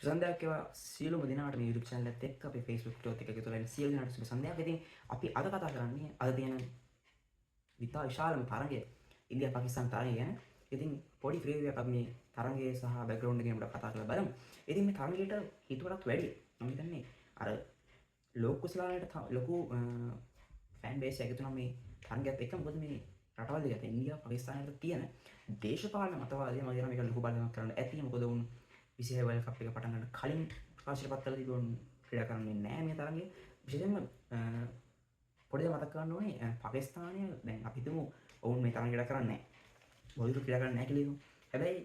සුබ සන්ධ්‍යාවක් වේවා සියලුම දෙනාට මේ YouTube channel එකත් එක්ක අපේ Facebook ගෲප් එක එකතු වෙලා ඉන්න සියලු දෙනාට සුබ සන්ධ්‍යාවක්. ඉතින් අපි අද කතා කරන්නේ අද තියෙන විතා විශාලම තරගය ඉන්දියා පාකිස්තාන තරගය ගැන. ඉතින් පොඩි ප්‍රිවිව් එකක් අපි මේ තරගය සහ බෑග්ග්‍රවුන්ඩ් එකේම කතා කරලා බලමු. ඉතින් මේ තරගයට හිතුවටත් වැඩි මම හිතන්නේ අර ලෝක කුසලාලයට ලොකු ෆෑන් බේස් එකක් තුනම මේ තරගයත් එක්ක. මොකද මේ රටවල් දෙක ඉන්දියා පාකිස්තානයට තියෙන දේශපාලන මතවාදය මම හිතනවා මේක ලොකු බලයක් කරන්න ඇති. මොකද උන් 26 වර්ල්ඩ් කප් එක පටන් ගන්න කලින් ප්‍රකාශයට පත් කරලා තිබුණ ක්‍රීඩා කරන්නේ නැහැ මේ තරගයේ. විශේෂයෙන්ම පොඩි දෙයක් මතක් කරගන්න ඕනේ පාකිස්තානය දැන් අපි හිතමු ඔවුන් මේ තරගය ක්‍රීඩා කරන්නේ නැහැ. මොකද ක්‍රීඩා කරන්නේ නැහැ කියලා හිතමු. හැබැයි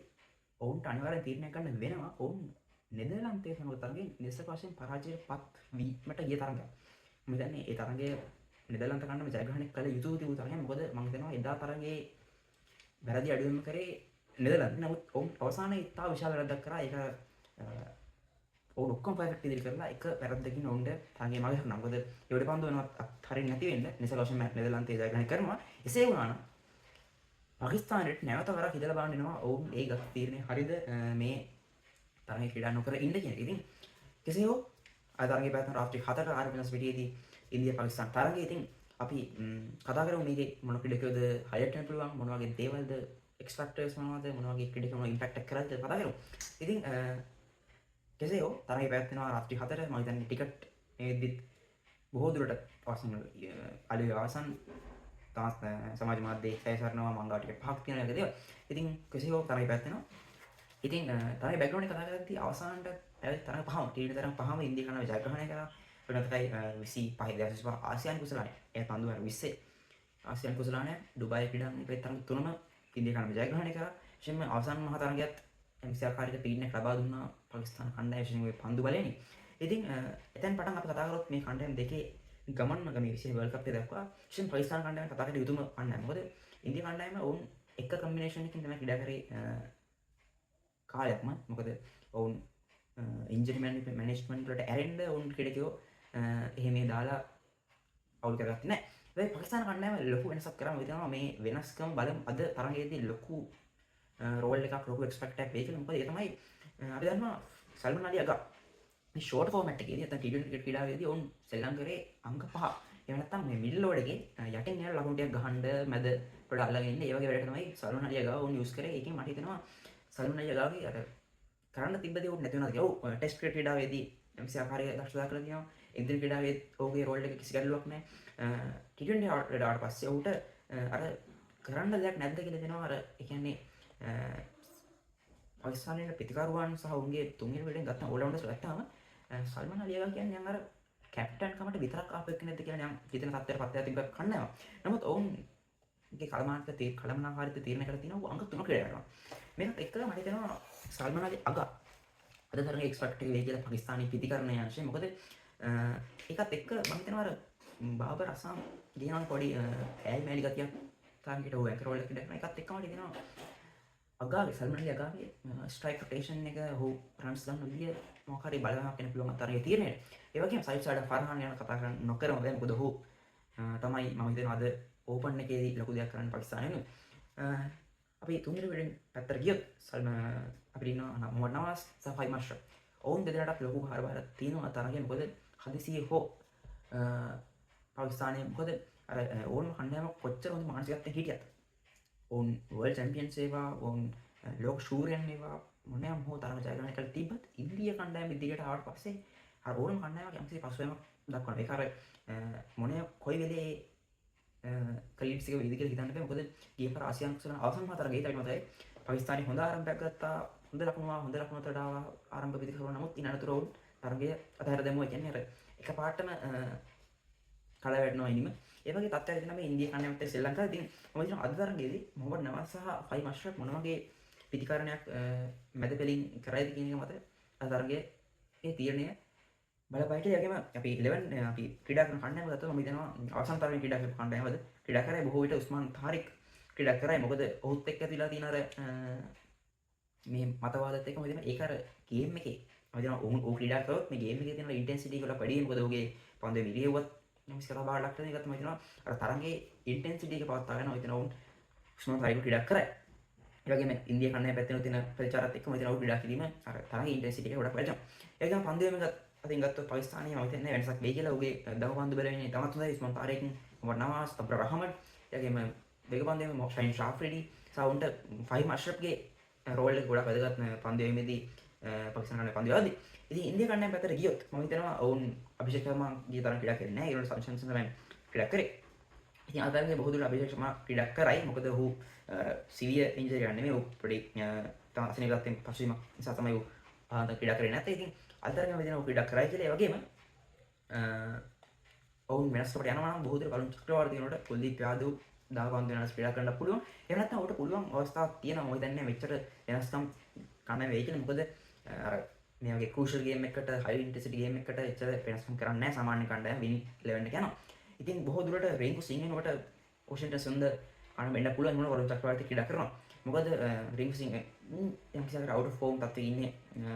ඔවුන්ට අනිවාර්යෙන් තීරණයක් ගන්න වෙනවා. ඔවුන් නෙදර්ලන්තයේ සමග තරගයේ නිසක වශයෙන් පරාජයට පත් වීමට ගිය තරගයක්. මම හිතන්නේ ඒ තරගයේ නෙදර්ලන්ත කණ්ඩායම ජයග්‍රහණය කළ යුතු තිබු තරගයක්. මොකද මම හිතනවා එදා තරගයේ වැරදි අඩුවෙන්ම කරේ නෙදර්ලන්ත. නමුත් ඔවුන් අවසානයේ ඉතා විශාල වැරද්දක් කරා. ඒක ඔවුන් ඔක්කොම පර්ෆෙක්ට් ඉදිරි කරලා එක වැරද්දකින් ඔවුන්ට තරගයේ මග හරිනවා. මොකද ඒ වඩ පන්දු වෙනවත් අත්හරින්න නැති වෙන්න නිසක වශයෙන් නෙදර්ලන්තය ජයග්‍රහණය කරනවා. එසේ වුණා නම් පාකිස්තානයට නැවත වරක් ඉදලා බලන්න වෙනවා ඔවුන් ඒ ගත් තීරණය හරිද මේ තරගයේ ක්‍රීඩා නොකර ඉන්න කියන එක. ඉතින් කෙසේ හෝ අද තරගයේ පැවැත්වෙන රාත්‍රී 4ට ආරම්භ පිටියේදී ඉන්දියා පාකිස්තාන තරගය. ඉතින් අපි කතා කරමු මේකේ මොන ක්‍රීඩකයෝද හයිලයිට් වෙන්න පුළුවන්, මොන වගේ දේවල්ද එක්ස් ෆැක්ටර්ස් මොනවද, මොන වගේ ක්‍රීඩකයෝ මොන ඉම්පැක්ට් එකක් කරයිද කතා කරමු. ඉතින් කෙසේ හෝ තරගයේ පැවැත්වෙනවා රාත්‍රී 4ට. මම හිතන්නේ ටිකට් මේදිත් බොහෝ දුරට අවසන් සමාජ මාධ්‍ය සැරිසරනවා මංගා ටිකට් 5ක් තියෙන එක දේවල්. ඉතින් කෙසේ හෝ තරගය පැවැත්වෙනවා. ඉතින් තරගයේ බෑග්ග්‍රවුන්ඩ් එක කතා කරද්දී අවසානට ඇවිත් තරග පහම ටීවී තරග පහම ඉන්දියා කණ්ඩායම ජයග්‍රහණය කරා. වෙනතකයි 25 ආසියානු කුසලානය. ඒ පන්දු 20 ආසියානු කුසලානය ඩුබායි ක්‍රීඩාංගණයේ තරග තුනම ඉන්දියා කණ්ඩායම ජයග්‍රහණය කරා. විශේෂයෙන්ම අවසන් මහ තරගයත් විශාකාරී තීරණයක් ලබා දුන්නා පාකිස්තාන කණ්ඩායම විශේෂයෙන් පන්දු බලයෙන්. ඉතින් එතෙන් පටන් අපි කතා කරොත් මේ කණ්ඩායම් දෙකේ ගමන්ම මේ 20 වර්ල්ඩ් කප් එක දක්වා විශේෂයෙන් පාකිස්තාන කණ්ඩායම කතා කරලා යුතුම කණ්ඩායම. මොකද ඉන්දියා කණ්ඩායම ඔවුන් එක කම්බිනේෂන් එකකින් තමයි ක්‍රීඩා කරේ කාලයක්ම. මොකද ඔවුන් ඉන්ජරි මැනේජ්මන්ට් වලට ඇරෙන්න ඔවුන් ක්‍රීඩකයෝ එහෙම දාලා අවුල් කරගත්තේ නැහැ. හැබැයි පාකිස්තාන කණ්ඩායම ලොකු වෙනසක් කරා. මම හිතනවා මේ වෙනස්කම් බලමු අද තරගයේදී ලොකු රෝල් එකක් ලොකු එක්ස්පෙක්ට් එකක් වෙයි කියලා. මොකද ඒ තමයි අපි දන්නවා සල්මන් අලි අගා මේ ෂෝට් ෆෝමැට් එකේදී නැත්නම් ටී20 ක්‍රිකට් ක්‍රීඩාවේදී ඔවුන් ශ්‍රී ලංකාවේ අංක 5 එහෙම නැත්නම් මේ මිඩල් ඕඩ් එකේ යටින් යන ලකුණු ටිකක් ගහන්න මැද පොඩ අල්ලගෙන ඉන්න ඒ වගේ වැඩකට තමයි සල්මන් අලි අගා ඔවුන් යූස් කරේ. ඒකෙන් මට හිතෙනවා සල්මන් අලි අගාගේ අර කරන්න තිබ්බ දේ උන් නැති වුණාද කියලා. ඔව් ටෙස්ට් ක්‍රිකට් ක්‍රීඩාවේදී එම්සි ආකාරයේ දක්ෂතා කරලා තියෙනවා. ඉන්දියානු ක්‍රීඩාවේ ඔහුගේ රෝල් එක කිසි ගැටලුවක් නැහැ. ටී20 ක්‍රීඩාවට පස්සේ ඔහුට අර කරන්න දෙයක් නැද්ද කියලා දෙනවා. අර ඒ කියන්නේ පාකිස්තානයේ ප්‍රතිකාරුවන් සහ උන්ගේ තුන්වෙනි වෙලෙන් ගත්ත ඕල්රවුන්ඩර්ස් ගත්තාම සල්මන් අලි අගා කියන්නේ අර කැප්ටන් කමට විතරක් ආපු එක්කෙනෙක්ද කියලා නම් හිතන තත්ත්වයට පත් වෙලා තිබ්බ කන්නේවා. නමුත් ඔවුන්ගේ කලමනාකාරීත්වය තීරණය කරලා තියෙනවා අංක 3 ක්‍රීඩා කරනවා. මේකත් එක්කලා මට හිතෙනවා සල්මන් අලි අගා අද තරගේ එක්ස්පෙක්ට් එක වෙයි කියලා පාකිස්තානයේ ප්‍රතිකරණය අංශය. මොකද ඒකත් එක්ක මම හිතනවා අර බාබර් අසම් දිනන පොඩි ඈල් මෑලි ගතියක් තාන්කට ඔය ඇන්කර් එකක් දෙන්න. ඒකත් එක්කම හිතෙනවා අගාගේ සල්මන් අලි අගාගේ ස්ට්‍රයික් රොටේෂන් එක ඔහු රන්ස් ගන්න විදිය මොකක් හරි බලවමක් වෙන පුළුවන් අතරේ තීරණයට. ඒ වගේම සයිඩ් සයිඩ් ෆර්හාන් යන කතා කරන්න නොකරම බෑ. මොකද ඔහු තමයි මම හිතනවා අද ඕපන් එකේදී ලොකු දෙයක් කරන්න පාකිස්තානයේ. අපි තුන්වෙනි වෙලෙන් පැත්තට ගියොත් අපිට ඉන්නවා මොහමඩ් නවාස් සහ ෆයිම් අෂරෆ්. ඔවුන් දෙදෙනාටත් ලොකු කාර්යභාරයක් තියෙනවා තරගයේ. මොකද හදිසියේ හෝ පාකිස්තානයේ මොකද අර ඕනම කණ්ඩායමක් කොච්චර හොඳ මානසිකත්වයෙන් හිටියත් ඔවුන් වර්ල්ඩ් චැම්පියන්ස් ඒවා ඔවුන් ලෝක ෂූරයන් ඒවා මොනෑම හෝ තරග ජයග්‍රහණය කරලා තිබ්බත් ඉන්දියා කණ්ඩායම ඉදිරියට ආවට පස්සේ අර ඕනම කණ්ඩායමක් යම්කිසි පසුබෑමක් දක්වනවා. ඒක අර මොනේ කොයි වෙලේ ක්‍රීඩ්ස් එක වෙයිද කියලා හිතන්න බෑ. මොකද ගිය පාර ආසියානු කුසලාන අවසන් මාතර ගියේ තමයි මතයි. පාකිස්තානයේ හොඳ ආරම්භයක් ගත්තා. හොඳ ලකුණු වලට ආවා ආරම්භ විදි කරුවා. නමුත් ඉන් අනතුරු ඔවුන් තරගය අතහැර දැමුවා. කියන්නේ අර එකපාරටම කල වැටෙනවා ඉනිම. ඒ වගේ තත්ත්වයක් තියෙනවා මේ ඉන්දියා කණ්ඩායමත් එක්ක ශ්‍රී ලංකාවේ. ඉතින් මම හිතනවා අද තරගයේදී මොහමඩ් නවාස් සහ ෆයිම් අෂරෆ් මොන වගේ ප්‍රතිකාරණයක් මැද පෙලින් කරයිද කියන එක මත අද තරගයේ ඒ තීරණය බලපෑට. ඒ වගේම අපි 11 අපි ක්‍රීඩා කරන කණ්ඩායම ගත්තොත් මම හිතනවා අවසන් තරගයේ ක්‍රීඩා කරපු කණ්ඩායමද ක්‍රීඩා කරේ බොහෝ විට උස්මාන් තාරික් ක්‍රීඩා කරයි. මොකද ඔහුත් එක්ක ඇතිලා තියෙන අර මේ මතවාදත් එක්ක මම හිතනවා ඒක අර ගේම් එකේ මම හිතනවා ඔහු ක්‍රීඩා කරොත් මේ ගේම් එකේ තියෙන ඉන්ටෙන්සිටි එක වැඩි. මොකද ඔහුගේ පන්දුවේ විරියුවත් නිමිස් කරලා බාරක් කරන එකත් මම හිතනවා අර තරඟේ ඉන්ටෙන්සිටි එක පවත්වා ගන්න. මම හිතනවා උන් උස්මාන් තාරික් ක්‍රීඩා කරයි. ඒ වගේම ඉන්දියා කණ්ඩායම පැත්තෙන් තියෙන ප්‍රතිචාරات එක්කම ඉතින් අවුල් ක්‍රීඩා කිරීම අර තරගේ ඉන්ටෙන්සිටි එක ගොඩක් වැඩි වෙනවා. ඒකම පන්දු වීම අතින් ගත්තොත් පාකිස්තානයේ මම හිතන්නේ වෙනසක් වෙයි කියලා. උගේ දව පන්දු බලන්නේ තමත් හොඳයි. ඉස්මාන් තාරේකින් මොහමඩ් නවාස් අබ්‍රා රහමඩ් ඒ වගේම වෙග පන්දු වීම ෂයින් ෂාෆ්රිඩි සවුන්ට ෆයිම් අෂරෆ්ගේ රෝල් එක ගොඩක් වැදගත් පන්දු වීමේදී පාකිස්තාන කණ්ඩායම පන්දු යවද්දී. ඉතින් ඉන්දියා කණ්ඩායම පැත්තට ගියොත් මම හිතනවා ඔවුන් අභිෂේක් ශර්මාගේ තරම් ක්‍රීඩා කරන්නේ නැහැ. ඒගොල්ලෝ සංශන්සන් තමයි ක්‍රීඩා කරේ. ඉතින් අතරගේ බොහෝ දුරට අභිෂේක් ශර්මා ක්‍රීඩා කරයි. මොකද ඔහු සිවිය ඉන්ජරි එකක් නෙමෙයි. ඔහු පොඩි තාසනේ ගත්තෙන් පසුවීම නිසා තමයි ඔහු ක්‍රීඩා කරේ නැත්තේ. ඉතින් අතරගේ මම හිතනවා ඔහු ක්‍රීඩා කරයි කියලා. ඒ වගේම ඔවුන් වෙනස්කට යනවා නම් බොහෝ දුරට කලුන් චක්‍රවර්ති වෙනකොට කුල්දීප් යාදව් දාපන්දු වෙනස් ක්‍රීඩා කරන්න පුළුවන්. එහෙම නැත්නම් ඔහුට පුළුවන් අවස්ථාවක් තියෙනවා. මම හිතන්නේ මෙච්චර වෙනස්කම් කන්න වෙයි කියලා. මොකද අර මේ වගේ ක්‍රූෂල් ගේම් එකකට හයි ඉන්ටෙන්සිටි ගේම් එකකට එච්චර වෙනස්කම් කරන්නේ නැහැ. සාමාන්‍ය කණ්ඩායම වින් 11 එක යනවා. ඉතින් බොහෝ දුරට රින්කු සිං වෙනකොට වොෂින්ටන් සුන්දර් අන්න වෙන්න පුළුවන් මොන වරුන් චක්‍රවර්ති ක්‍රීඩා කරනවා. මොකද රින්කු සිං යම් කිසියකට අවුට් ඔෆ් ෆෝම් තත්ත්වයේ ඉන්නේ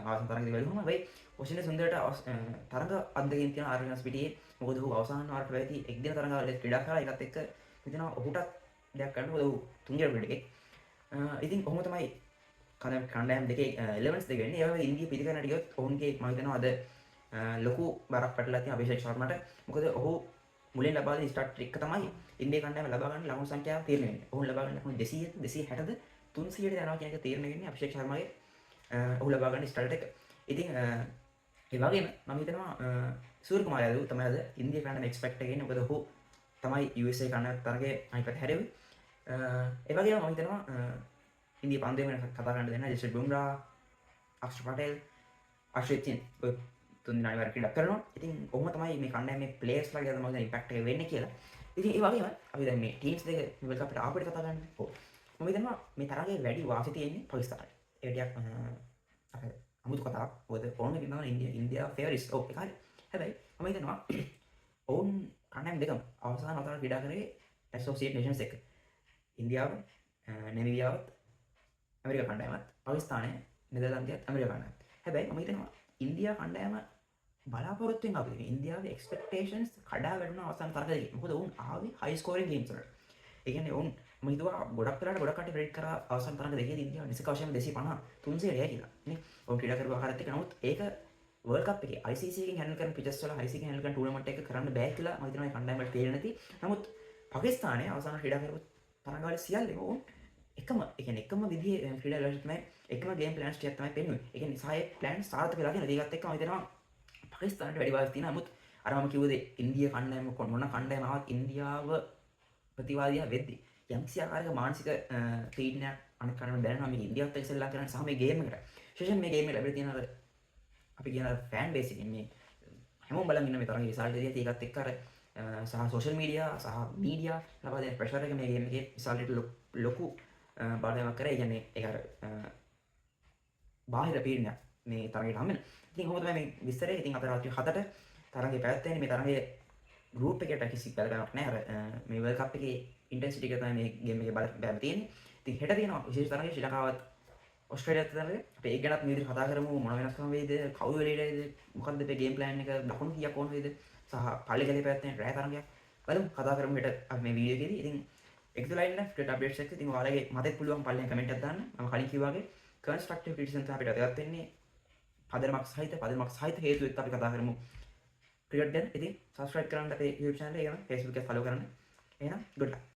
අවසන් තරඟදී වැළුවම වෙයි. වොෂින්ටන් සුන්දරට තරඟ අද්දකින් තියෙන ආර්යනස් පිටියේ මොකද ඔහු අවසාන වාරට වෙයිදී එක් දින තරඟවල ක්‍රීඩා කරලා ඒකත් එක්ක හිතනවා ඔහුටත් දෙයක් ගන්න මොකද ඔහු තුන්වෙනි ක්‍රීඩකෙක්. ඉතින් කොහොම තමයි කණ්ඩායම් දෙකේ 11ස් දෙක වෙන්නේ. ඒ වගේ ඉන්දිය පිළිගන්නට ගියොත් ඔවුන්ගේ මම හිතනවා අද ලොකු බරක් පැටලලා තියෙන අභිෂේක් ශර්මාට. මොකද ඔහු මුලින් ලබා දෙන ස්ටාර්ට් එක තමයි ඉන්දියා කණ්ඩායම ලබා ගන්න ලකුණු සංඛ්‍යාව තීරණය වෙන්නේ. ඔවුන් ලබා ගන්න ලකුණු 200ද 260ද 300ට යනවා කියන එක තීරණය වෙන්නේ අභිෂේක් ශර්මාගේ ඔහු ලබා ගන්න ස්ටාර්ට් එක. ඉතින් ඒ වගේම මම හිතනවා සූර්ය කුමාර යාදව් තමයි අද ඉන්දියා කණ්ඩායම එක්ස්පෙක්ට් කරන්නේ. මොකද ඔහු තමයි USA කණ්ඩායම තරගයේ අනිත් පැත්ත හැරෙවි. ඒ වගේම මම හිතනවා ඉන්දියා පන්දු වෙන කතා කරන්න දෙන්න ජස්ප්‍රීත් බුම්රා, අක්ෂර් පටේල්, අශ්විත් චින් ඔය තුන් දෙනා ඉවර ක්‍රීඩා කරනවා. ඉතින් ඔහොම තමයි මේ කණ්ඩායමේ ප්ලේයර්ස්ලා ගැන මම දැන් ඉම්පැක්ට් එක වෙන්නේ කියලා. ඉතින් ඒ වගේම අපි දැන් මේ ටීම්ස් දෙක වර්ල්ඩ් කප් එකට ආපුවට කතා කරන්නේ. ඔව්. මම හිතනවා මේ තරගයේ වැඩි වාසි තියෙන්නේ පාකිස්තානට. ඒ ටිකක් අර අමුතු කතාවක්. මොකද ඕන වෙනවා ඉන්දියා ෆේවරිට්ස්. ඔව් ඒක හරි. හැබැයි මම හිතනවා ඔවුන් කණ්ඩායම් දෙකම අවසාන වතාවට ක්‍රීඩා කරේ ඇසෝසියේට් නේෂන්ස් එක. ඉන්දියාව, නැමීබියාවත්, ඇමරිකා කණ්ඩායමත්, පාකිස්තානය, නෙදර්ලන්තයත්, ඇමරිකා කණ්ඩායමත්. හැබැයි මම හිතනවා ඉන්දියා කණ්ඩායම බලාපොරොත්තුෙන් ආපු ඉන්දියාවේ එක්ස්පෙක්ටේෂන්ස් කඩා වැටුණා අවසාන තරගයේදී. මොකද ඔවුන් ආවේ හයි ස්කෝරින් ගේම්ස් වලට. ඒ කියන්නේ ඔවුන් මම හිතුවා ගොඩක් වෙලාට ගොඩක් කටි ප්‍රෙඩික්ට් කරා අවසාන තරග දෙකේදී ඉන්දියාව නිසක වශයෙන්ම 250 300 යයි කියලා. නේ. ඔවුන් ක්‍රීඩා කරපු ආකාරයත් එක්ක නමුත් ඒක වර්ල්ඩ් කප් එකේ ICC එකෙන් හැන්ඩල් කරන පිචස් වල ICC එකෙන් හැන්ඩල් කරන ටූර්නමන්ට් එක කරන්න බෑ කියලා මම හිතනවා මේ කණ්ඩායම වලට තේරෙන්නේ නැති. නමුත් පාකිස්තානයේ අවසාන ක්‍රීඩා කරපු තරගවල සියල්ලම ඔවුන් එකම විදිහේ ක්‍රීඩා ලෝජික් තමයි එකම ගේම් ප්ලෑන්ස් ටිකක් තමයි පෙන්වන්නේ. ඒ කියන්නේ සායේ ප්ලෑන් සාර්ථක වෙලා තියෙනවා. ඒකත් එක්ක මම හිතනවා පාකිස්තානට වැඩි වාසි තියෙනවා. නමුත් අර මම කිව්වේ ඉන්දියා කණ්ඩායම මොන කණ්ඩායම ආවත් ඉන්දියාව ප්‍රතිවාදියා වෙද්දී යම්කිසි ආකාරයක මානසික පීඩනයක් අනිත් කණ්ඩායම දැනෙනවා මේ ඉන්දියාවත් එක්ක ඉස්සෙල්ලා කරන සහ මේ ගේම් එකට. විශේෂයෙන් මේ ගේම් එක ලැබෙලා තියෙන අර අපි කියන ෆෑන් බේස් එකෙන් මේ හැමෝම බලන් ඉන්න මේ තරගේ රිසල්ට් එකදී ඒකත් එක්ක අර සහ සෝෂල් මීඩියා සහ මීඩියා ලබා දෙන ප්‍රෙෂර් එක මේ ගේම් එකේ රිසල්ට් එකට ලොකු බාධාවක් කරේ. කියන්නේ ඒක අර බාහිර පීඩනයක් මේ තරගයට හම් වෙනවා. ඉතින් කොහොමද මේ විස්තරය? ඉතින් අපේ රාත්‍රී 7ට තරගය පැවැත්වෙන්නේ. මේ තරගයේ ගෲප් එකකට කිසි බලපෑමක් නැහැ. අර මේ වර්ල්ඩ් කප් එකේ ඉන්ටෙන්සිටි එක තමයි මේ ගේම් එකේ බලපෑම තියෙන්නේ. ඉතින් හෙට තියෙනවා විශේෂ තරගය ශ්‍රී ලංකාවත් ඔස්ට්‍රේලියාවත් තරගය. අපි ඒක ගැනත් මේ විදිහට කතා කරමු. මොන වෙනස්කම් වෙයිද? කවුරු වෙලෙයිද? මොකද්ද මේ ගේම් ප්ලෑන් එක? දකුණු කීයක් ඕන වෙයිද? සහ පල්ලි ගලේ පැවැත්වෙන රැය තරගයක්. බලමු කතා කරමු හෙට අපි මේ වීඩියෝ එකේදී. ඉතින් එකතු ලයින් ක්‍රිකට් අප්ඩේට්ස් එක. ඉතින් ඔයාලගේ මතෙත් පුළුවන් පල්ලෙන් කමෙන්ට් එකක් දාන්න. මම කලින් කිව්වා වගේ කන්ස්ට්‍රක්ටිව් ක්‍රිටිසිසම් තමයි අපිට වැදගත් වෙන්නේ. පදනමක් සහිත හේතු එක්ක අපි කතා කරමු ක්‍රිකට් ගැන. ඉතින් සබස්ක්‍රයිබ් කරන්න අපේ YouTube channel එක, Facebook එක follow කරන්න. එහෙනම් good luck.